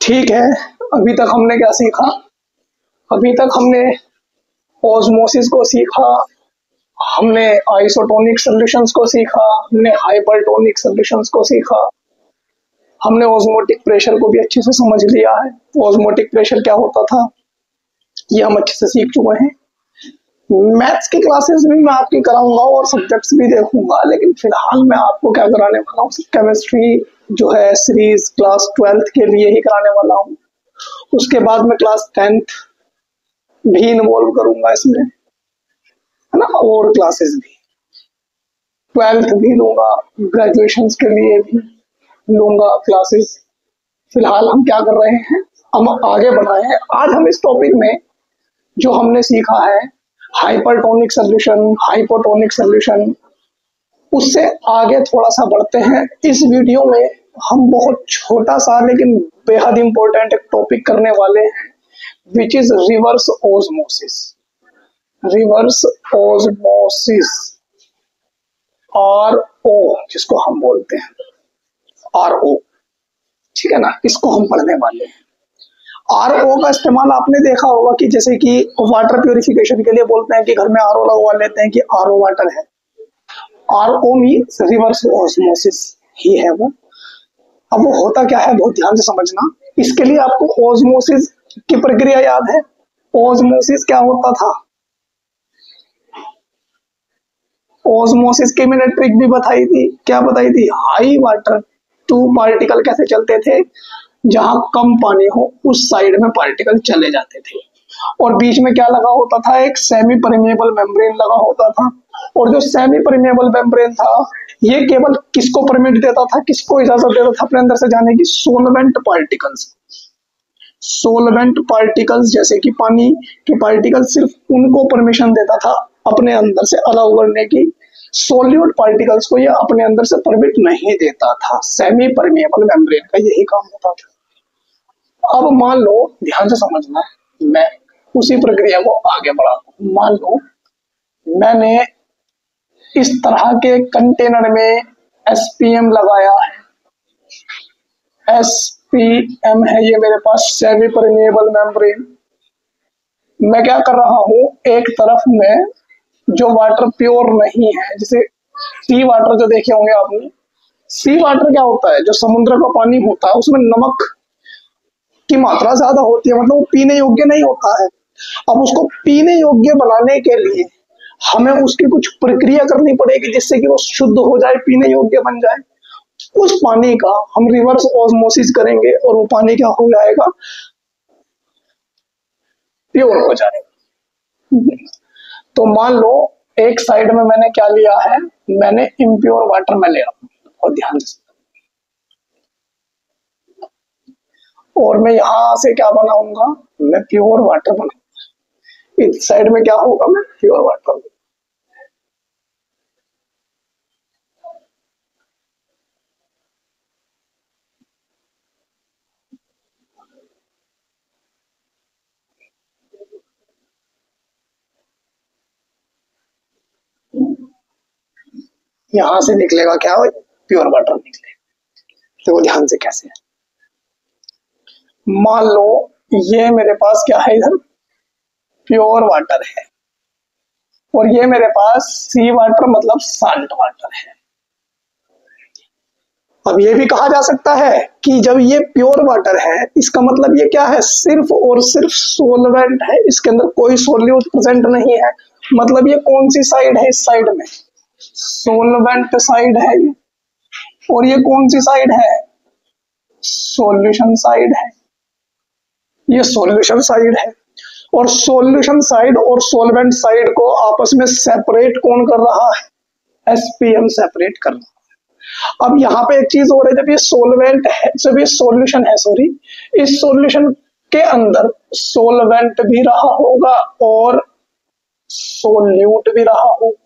ठीक है, अभी तक हमने क्या सीखा? अभी तक हमने ऑस्मोसिस को सीखा, हमने आइसोटोनिक सॉल्यूशंस को सीखा, हमने हाइपरटोनिक सॉल्यूशंस को सीखा, हमने ऑस्मोटिक प्रेशर को भी अच्छे से समझ लिया है। ऑस्मोटिक प्रेशर क्या होता था ये हम अच्छे से सीख चुके हैं। मैथ्स की क्लासेस भी मैं आपकी कराऊंगा और सब्जेक्ट्स भी देखूंगा, लेकिन फिलहाल मैं आपको क्या कराने वाला हूँ, केमिस्ट्री जो है सीरीज क्लास 12th के लिए ही कराने वाला हूँ। उसके बाद में क्लास 10th भी इन्वॉल्व करूंगा इसमें, है ना, और क्लासेस भी 12th भी लूंगा, ग्रेजुएशन के लिए भी लूंगा क्लासेस। फिलहाल हम क्या कर रहे हैं, हम आगे बढ़ रहे हैं। आज हम इस टॉपिक में जो हमने सीखा है हाइपरटोनिक सॉल्यूशन, हाइपोटोनिक सॉल्यूशन, उससे आगे थोड़ा सा बढ़ते हैं। इस वीडियो में हम बहुत छोटा सा लेकिन बेहद इंपॉर्टेंट एक टॉपिक करने वाले हैं, which is reverse osmosis. Reverse osmosis, RO जिसको हम बोलते हैं, RO, ठीक है ना, इसको हम पढ़ने वाले हैं। RO का इस्तेमाल आपने देखा होगा कि जैसे कि वाटर प्यूरिफिकेशन के लिए बोलते हैं कि घर में RO लगवा लेते हैं कि RO वाटर है। RO मीन्स रिवर्स ऑस्मोसिस ही है वो। अब वो होता क्या है बहुत ध्यान से समझना। इसके लिए आपको ऑस्मोसिस की प्रक्रिया याद है? ऑस्मोसिस क्या होता था? ऑस्मोसिस की मैंने ट्रिक भी बताई थी। क्या बताई थी? हाई वाटर 2 पार्टिकल कैसे चलते थे, जहां कम पानी हो उस साइड में पार्टिकल चले जाते थे, और बीच में क्या लगा होता था? एक सेमी परमेबल मेम्ब्रेन लगा होता था। और जो सेमी परमेबल मेम्ब्रेन था ये केवल किसको परमिट देता था, किसको इजाजत देता था अपने अंदर से जाने की? Solvent particles. सोलवेंट पार्टिकल्स जैसे कि पानी के पार्टिकल सिर्फ उनको परमिशन देता था अपने अंदर से अलाउ करने की। सॉल्यूट पार्टिकल्स को ये अपने अंदर से परमिट नहीं देता था। सेमी परमेबल मेम्ब्रेन का यही काम होता था। अब मान लो, ध्यान से समझना, मैं उसी प्रक्रिया को आगे बढ़ाता हूं। मान लो मैंने इस तरह के कंटेनर में SPM लगाया है। SPM है ये मेरे पास, सेमी परमेबल मेम्ब्रेन। मैं क्या कर रहा हूं, एक तरफ में जो वाटर प्योर नहीं है, जैसे सी वाटर जो देखे होंगे आपने। सी वाटर क्या होता है? जो समुद्र का पानी होता है उसमें नमक की मात्रा ज्यादा होती है, मतलब वो पीने योग्य नहीं होता है। अब उसको पीने योग्य बनाने के लिए हमें उसकी कुछ प्रक्रिया करनी पड़ेगी जिससे कि वो शुद्ध हो जाए, पीने योग्य बन जाए। उस पानी का हम रिवर्स ऑस्मोसिस करेंगे और वो पानी क्या हो जाएगा? प्योर हो जाएगा। तो मान लो एक साइड में मैंने क्या लिया है, मैंने इम्प्योर वाटर में ले रहा हूं, और ध्यान से, और मैं यहां से क्या बनाऊंगा? मैं प्योर वाटर बनाऊंगा। इस साइड में क्या होगा? मैं प्योर वाटर। यहां से निकलेगा क्या? प्योर वाटर निकलेगा। तो ध्यान से कैसे है, मान लो ये मेरे पास क्या है, इधर प्योर वाटर है, और ये मेरे पास सी वाटर मतलब साल्ट वाटर है। अब ये भी कहा जा सकता है कि जब ये प्योर वाटर है इसका मतलब ये क्या है? सिर्फ और सिर्फ सोलवेंट है, इसके अंदर कोई सोल्यूट प्रेजेंट नहीं है। मतलब ये कौन सी साइड है? इस साइड में सोलवेंट साइड है ये, और ये कौन सी साइड है? सॉल्यूशन साइड है। ये सॉल्यूशन साइड है, और सॉल्यूशन साइड और सॉल्वेंट साइड को आपस में सेपरेट कौन कर रहा है? SPM सेपरेट कर रहा है। अब यहाँ पे एक चीज हो रही है, जब ये सोलवेंट है, जब ये सॉल्यूशन है, सॉरी, इस सॉल्यूशन के अंदर सॉल्वेंट भी रहा होगा और सोल्यूट भी रहा होगा।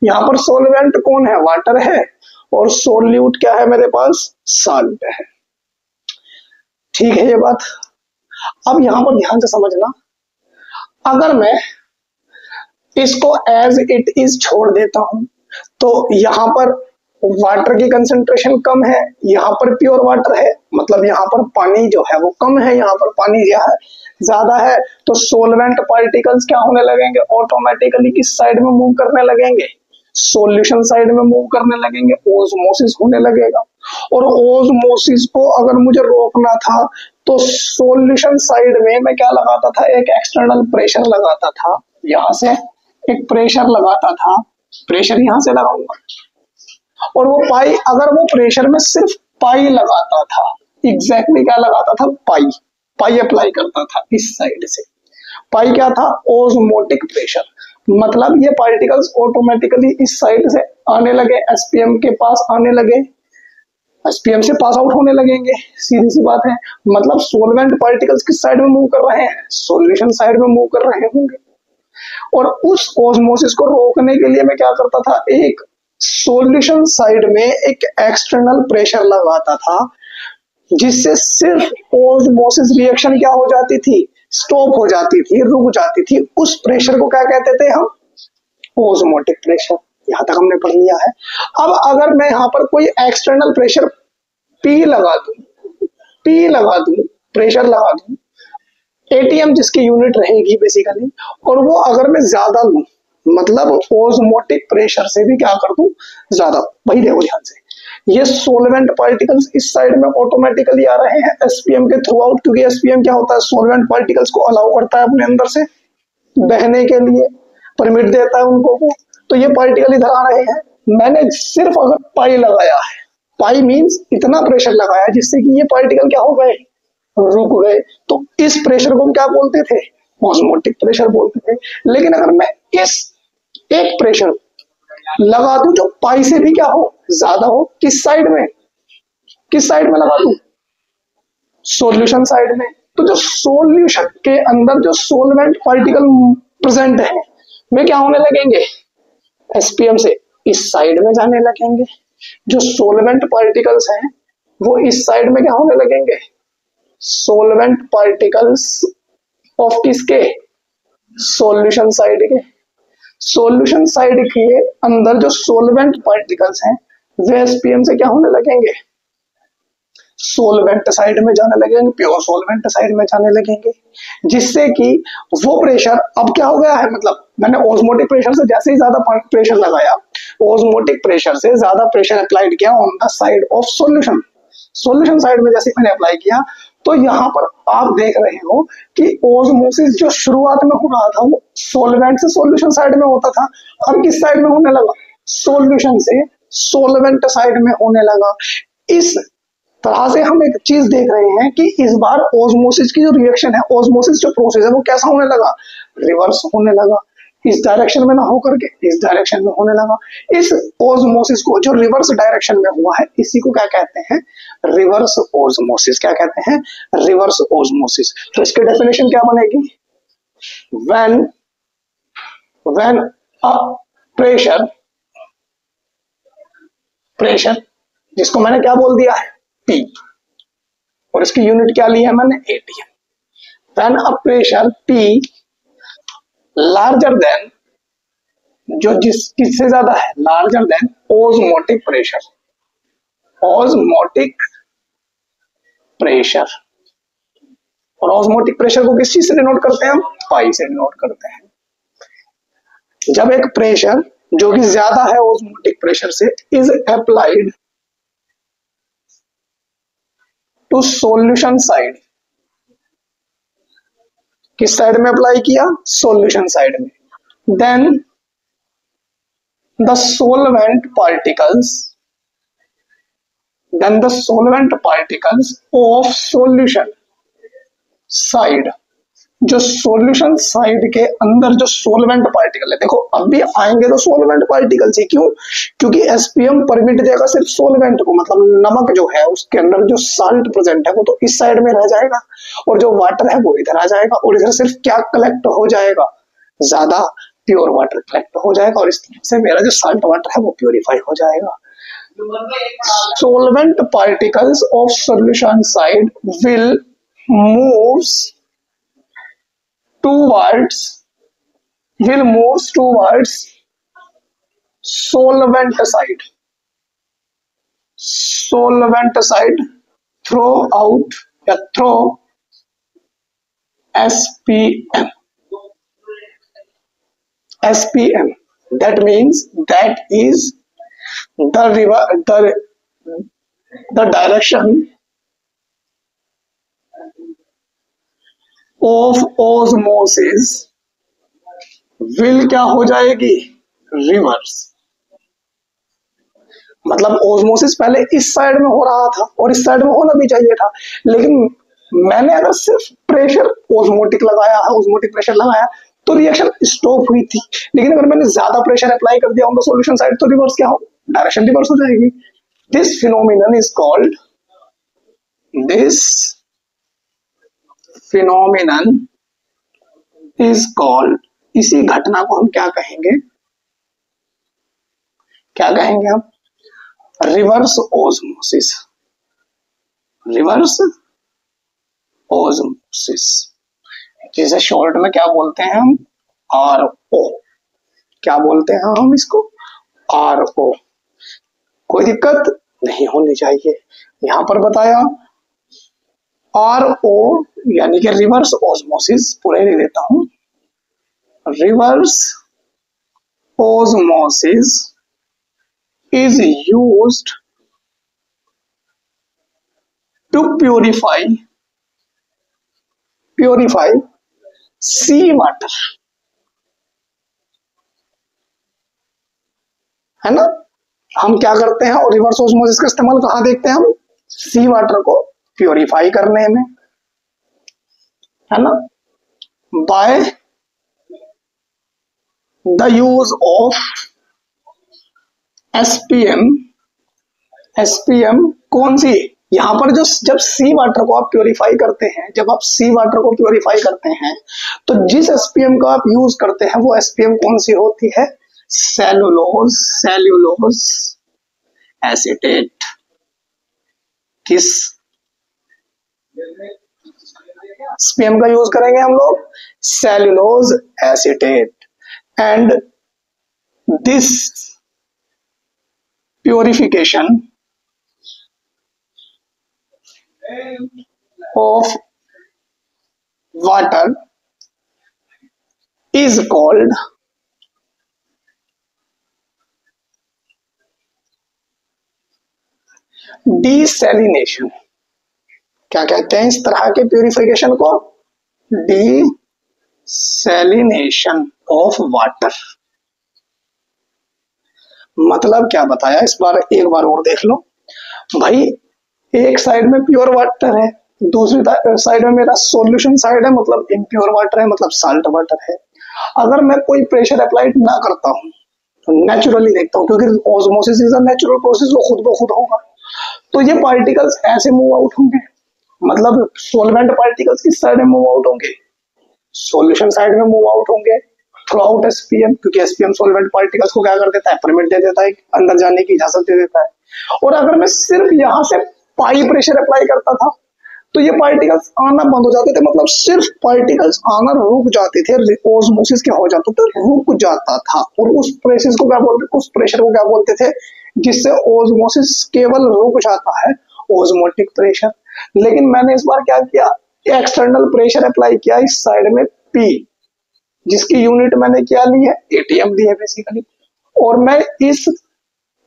यहाँ पर सॉल्वेंट कौन है? वाटर है, और सोल्यूट क्या है मेरे पास? साल्ट है। ठीक है ये बात। अब यहां पर ध्यान से समझना, अगर मैं इसको एज इट इज छोड़ देता हूं तो यहां पर वाटर की कंसंट्रेशन कम है, यहां पर प्योर वाटर है, मतलब यहाँ पर पानी जो है वो कम है, यहाँ पर पानी ज्यादा है, तो सोलवेंट पार्टिकल्स क्या होने लगेंगे, ऑटोमेटिकली किस साइड में मूव करने लगेंगे, सॉल्यूशन साइड में मूव करने लगेंगे, ओस्मोसिस होने लगेगा। और ओस्मोसिस को अगर मुझे रोकना था तो सॉल्यूशन साइड में मैं क्या लगाता था, एक एक्सटर्नल प्रेशर लगाता था, यहां से एक प्रेशर लगाता था, प्रेशर यहां से लगाऊंगा, और वो पाई, अगर वो प्रेशर में सिर्फ पाई लगाता था, एग्जैक्टली क्या लगाता था, पाई, पाई अप्लाई करता था इस साइड से। पाई क्या था, ओस्मोटिक प्रेशर, मतलब ये पार्टिकल्स ऑटोमेटिकली इस साइड से आने लगे, एसपीएम के पास आने लगे, एसपीएम से पास आउट होने लगेंगे, सीधी सी बात है। मतलब सोलवेंट पार्टिकल्स किस साइड में मूव कर रहे हैं, सॉल्यूशन साइड में मूव कर रहे होंगे। और उस ओस्मोसिस को रोकने के लिए मैं क्या करता था, एक सॉल्यूशन साइड में एक एक्सटर्नल प्रेशर लगाता था, जिससे सिर्फ ओस्मोसिस रिएक्शन क्या हो जाती थी, स्टॉप हो जाती थी, रुक जाती थी। उस प्रेशर को क्या कहते थे हम, ओस्मोटिक प्रेशर। यहां तक हमने पढ़ लिया है। अब अगर मैं यहां पर कोई एक्सटर्नल प्रेशर पी लगा दूं, पी लगा दूं, प्रेशर लगा दूं, एटीएम जिसकी यूनिट रहेगी बेसिकली, और वो अगर मैं ज्यादा लूं, मतलब ओस्मोटिक प्रेशर से भी क्या कर दूं, ज्यादा, वही देखो ध्यान से, ये सोलवेंट पार्टिकल्स इस साइड में ऑटोमेटिकली आ रहे हैं एसपीएम के थ्रू आउट, क्योंकि एसपीएम क्या होता है, सोलवेंट पार्टिकल्स को अलाउ करता है अपने अंदर से बहने के लिए, परमिट देता है उनको को। तो ये पार्टिकल इधर आ रहे हैं, मैंने सिर्फ अगर पाई लगाया है, पाई मींस इतना प्रेशर लगाया जिससे कि ये पार्टिकल क्या हो गए, रुक गए, तो इस प्रेशर को हम क्या बोलते थे, ऑस्मोटिक प्रेशर बोलते थे। लेकिन अगर मैं इस एक प्रेशर लगा दूं जो पाई से भी क्या हो, ज्यादा हो, किस साइड में, किस साइड में लगा दूं, सॉल्यूशन साइड में, तो जो सॉल्यूशन के अंदर जो सोलवेंट पार्टिकल प्रेजेंट है वे क्या होने लगेंगे, एसपीएम से इस साइड में जाने लगेंगे। जो सोलवेंट पार्टिकल्स हैं वो इस साइड में क्या होने लगेंगे, सोलवेंट पार्टिकल्स ऑफ किसके, सॉल्यूशन साइड के। सॉल्यूशन साइड के अंदर जो सोलवेंट पार्टिकल्स हैं वे एसपीएम से क्या होने लगेंगे, सोलवेंट साइड में जाने लगेंगे, प्योर सोलवेंट साइड में जाने लगेंगे, जिससे कि वो प्रेशर अब क्या हो गया है, मतलब मैंने ऑस्मोटिक प्रेशर से जैसे ही ज्यादा प्रेशर लगाया, ऑस्मोटिक प्रेशर से ज्यादा प्रेशर अप्लाइड किया on the side of solution, solution side में जैसे मैंने अप्लाई किया, तो यहाँ पर आप देख रहे हो कि ओस्मोसिस जो शुरुआत में हो रहा था वो सोलवेंट से सॉल्यूशन साइड में होता था, अब किस साइड में होने लगा, सॉल्यूशन से सोलवेंट साइड में होने लगा। इस तरह से हम एक चीज देख रहे हैं कि इस बार ओस्मोसिस की जो रिएक्शन है, ओस्मोसिस जो प्रोसेस है वो कैसा होने लगा, रिवर्स होने लगा, इस डायरेक्शन में ना होकर के इस डायरेक्शन में होने लगा। इस ओस्मोसिस को जो रिवर्स डायरेक्शन में हुआ है इसी को क्या कहते हैं, रिवर्स ओस्मोसिस। क्या कहते हैं, रिवर्स ओस्मोसिस। तो इसकी डेफिनेशन क्या बनेगी, व्हेन व्हेन अ प्रेशर जिसको मैंने क्या बोल दिया है, P, और इसकी यूनिट क्या ली है मैंने, ATM. When a pressure P larger than, जो जिस किससे ज्यादा है, larger than osmotic pressure, osmotic pressure. और ऑस्मोटिक प्रेशर को किस चीज से डिनोट करते हैं हम, पाई से डिनोट करते हैं। जब एक प्रेशर जो कि ज्यादा है ऑस्मोटिक प्रेशर से is applied to solution side, किस साइड में अप्लाई किया, सॉल्यूशन साइड में, then the solvent particles of solution side, जो सॉल्यूशन साइड के अंदर जो सोलवेंट पार्टिकल है, देखो अब भी आएंगे तो सोलवेंट पार्टिकल्स ही, क्यों, क्योंकि एसपीएम परमिट देगा सिर्फ सोलवेंट को, मतलब नमक जो है उसके अंदर जो साल्ट प्रेजेंट है वो तो इस साइड में रह जाएगा, और जो वाटर है वो इधर आ जाएगा, और इधर सिर्फ क्या कलेक्ट हो जाएगा, ज्यादा प्योर वाटर कलेक्ट हो जाएगा, और इस तरह से मेरा जो साल्ट वाटर है वो प्योरीफाई हो जाएगा। solvent particles of solution side will moves towards solvent side throw out या throw SPM. SPM, that means that is the direction of osmosis will क्या हो जाएगी, रिवर्स। मतलब ओस्मोसिस पहले इस साइड में हो रहा था और इस साइड में होना भी चाहिए था, लेकिन मैंने अगर सिर्फ प्रेशर ओस्मोटिक लगाया है, ओस्मोटिक प्रेशर लगाया तो रिएक्शन स्टॉप हुई थी। लेकिन अगर मैंने ज्यादा प्रेशर अप्लाई कर दिया ऑन द सॉल्यूशन साइड तो रिवर्स क्या हो, डायरेक्शन रिवर्स हो जाएगी। This phenomenon is called, this phenomenon is called, इसी घटना को हम क्या कहेंगे, क्या कहेंगे हम, रिवर्स ओस्मोसिस। रिवर्स ओस्मोसिस, जिसे शॉर्ट में क्या बोलते हैं हम, RO। क्या बोलते हैं हम इसको, RO। कोई दिक्कत नहीं होनी चाहिए। यहां पर बताया RO यानी कि रिवर्स ओस्मोसिस, पूरे लिख देता हूं, reverse osmosis is used to purify sea water, है ना। हम क्या करते हैं और रिवर्स ओस्मोसिस का इस्तेमाल कहां देखते हैं हम, सी वाटर को प्योरीफाई करने में, है ना, by the use of SPM। SPM कौन सी, यहां पर जो जब सी वाटर को आप प्योरीफाई करते हैं, जब आप सी वाटर को प्योरीफाई करते हैं तो जिस SPM का आप यूज करते हैं वो SPM कौन सी होती है, सेल्यूलोज एसीटेट। किस SPM का यूज करेंगे हम लोग, cellulose acetate. And this purification of water is called desalination। क्या कहते हैं इस तरह के प्यूरिफिकेशन को, desalination of water। मतलब क्या बताया, इस बार एक बार और देख लो भाई। एक साइड में प्योर वाटर है, दूसरी साइड में मेरा सॉल्यूशन साइड है, मतलब इम्प्योर वाटर है, मतलब साल्ट वाटर है। अगर मैं कोई प्रेशर अप्लाई ना करता हूँ तो नेचुरली देखता हूँ, क्योंकि osmosis is a natural process, वो खुद ब खुद होगा, तो ये पार्टिकल्स ऐसे मूव आउट होंगे। मतलब सोलवेंट पार्टिकल्स किस साइड में मूव आउट होंगे, सॉल्यूशन साइड में मूव आउट होंगे थ्रू आउट SPM, क्योंकि SPM सॉल्वेंट पार्टिकल्स को क्या कर देता है, परमिट दे देता है, अंदर जाने की इजाजत दे देता है। और अगर मैं सिर्फ यहां से पाई प्रेशर अप्लाई करता था तो ये पार्टिकल्स आना बंद हो जाते थे, मतलब सिर्फ पार्टिकल्स आना रुक जाते थे, ओस्मोसिस क्या हो जाता था, रुक जाता था। और उस प्रेशर को क्या बोलते, उस प्रेशर को क्या बोलते थे, जिससे ओस्मोसिस केवल रुक जाता है, ओस्मोटिक प्रेशर। लेकिन मैंने इस बार क्या किया, एक्सटर्नल प्रेशर अप्लाई किया इस साइड में P, जिसकी यूनिट मैंने क्या ली है, ATM दी है बेसिकली। और मैं इस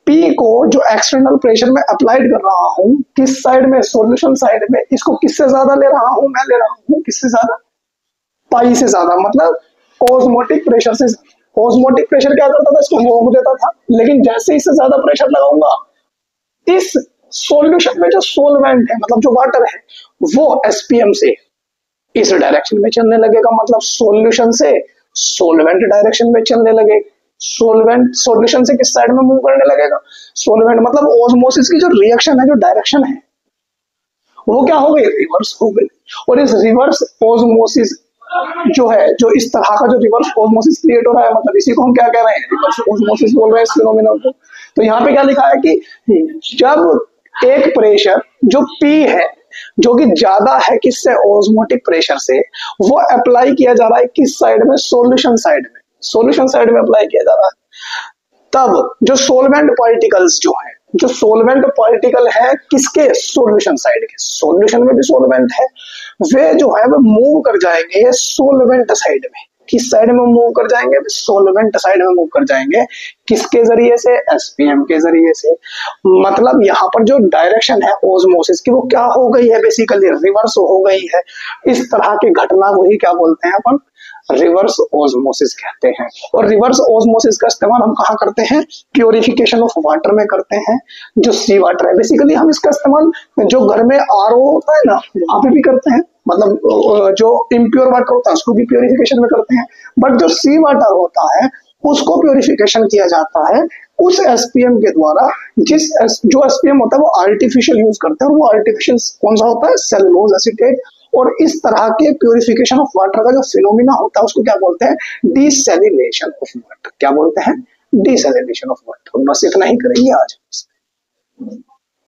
P को जो एक्सटर्नल प्रेशर में अप्लाइड कर रहा हूं किस साइड में, सॉल्यूशन साइड में, इसको किससे ज्यादा ले रहा हूं, मैं ले रहा हूं किससे ज्यादा, पाई से ज्यादा, मतलब ओस्मोटिक प्रेशर से। ओस्मोटिक प्रेशर क्या करता था, इसको रोक देता था, लेकिन जैसे इससे ज्यादा प्रेशर लगाऊंगा इस सॉल्यूशन में जो सोलवेंट है, मतलब जो वाटर है, वो SPM से इस डायरेक्शन में चलने लगेगा, मतलब सॉल्यूशन से सोलवेंट डायरेक्शन में चलने लगे। सोलवेंट सॉल्यूशन से किस साइड में मूव करने लगेगा, सोलवेंट, मतलब ओस्मोसिस की जो रिएक्शन है, जो डायरेक्शन है, वो क्या हो गई, रिवर्स हो गई। और इस रिवर्स ओस्मोसिस जो है, जो इस तरह का जो रिवर्स ओस्मोसिस क्रिएट हो रहा है, मतलब इसी को हम क्या कह रहे हैं, रिवर्स ओस्मोसिस बोल रहे हैं इस फिनोमेनन को। तो यहाँ पे क्या लिखा है कि जब एक प्रेशर जो P है, जो कि ज्यादा है किससे, ओस्मोटिक प्रेशर से, वो अप्लाई किया जा रहा है किस साइड में, सॉल्यूशन साइड में, सॉल्यूशन साइड में अप्लाई किया जा रहा है, तब जो सोलवेंट पार्टिकल्स जो है जो सोलवेंट पार्टिकल है किसके, सॉल्यूशन साइड के, सॉल्यूशन में भी सोलवेंट है, वे जो है वो मूव कर जाएंगे सोलवेंट साइड में। किस साइड में मूव कर जाएंगे, सोलवेंट साइड में मूव कर जाएंगे। किसके जरिए से, एसपीएम के जरिए से। मतलब यहाँ पर जो डायरेक्शन है ओस्मोसिस की वो क्या हो गई है, बेसिकली रिवर्स हो गई है। इस तरह की घटना को ही क्या बोलते हैं अपन, रिवर्स ओस्मोसिस कहते हैं। और रिवर्स ओस्मोसिस का इस्तेमाल हम कहाँ करते हैं, प्योरिफिकेशन ऑफ वाटर में करते हैं। जो सी वाटर है बेसिकली हम इसका इस्तेमाल जो घर में आरओ होता है ना वहां पे भी करते हैं, मतलब जो इम्प्योर वाटर होता है उसको भी प्योरिफिकेशन में करते हैं। बट जो सी वाटर होता है उसको प्योरिफिकेशन किया जाता है उस एसपीएम के द्वारा, जो एसपीएम होता है वो आर्टिफिशियल यूज करते हैं। और वो आर्टिफिशियल कौन सा होता है, सेलुलोज एसीटेट। और इस तरह के प्योरिफिकेशन ऑफ वाटर का जो फिनोमिना होता है उसको क्या बोलते हैं, डीसैलिनेशन ऑफ वाटर। क्या बोलते हैं, डीसैलिनेशन ऑफ वाटर। बस इतना ही करेंगे आज।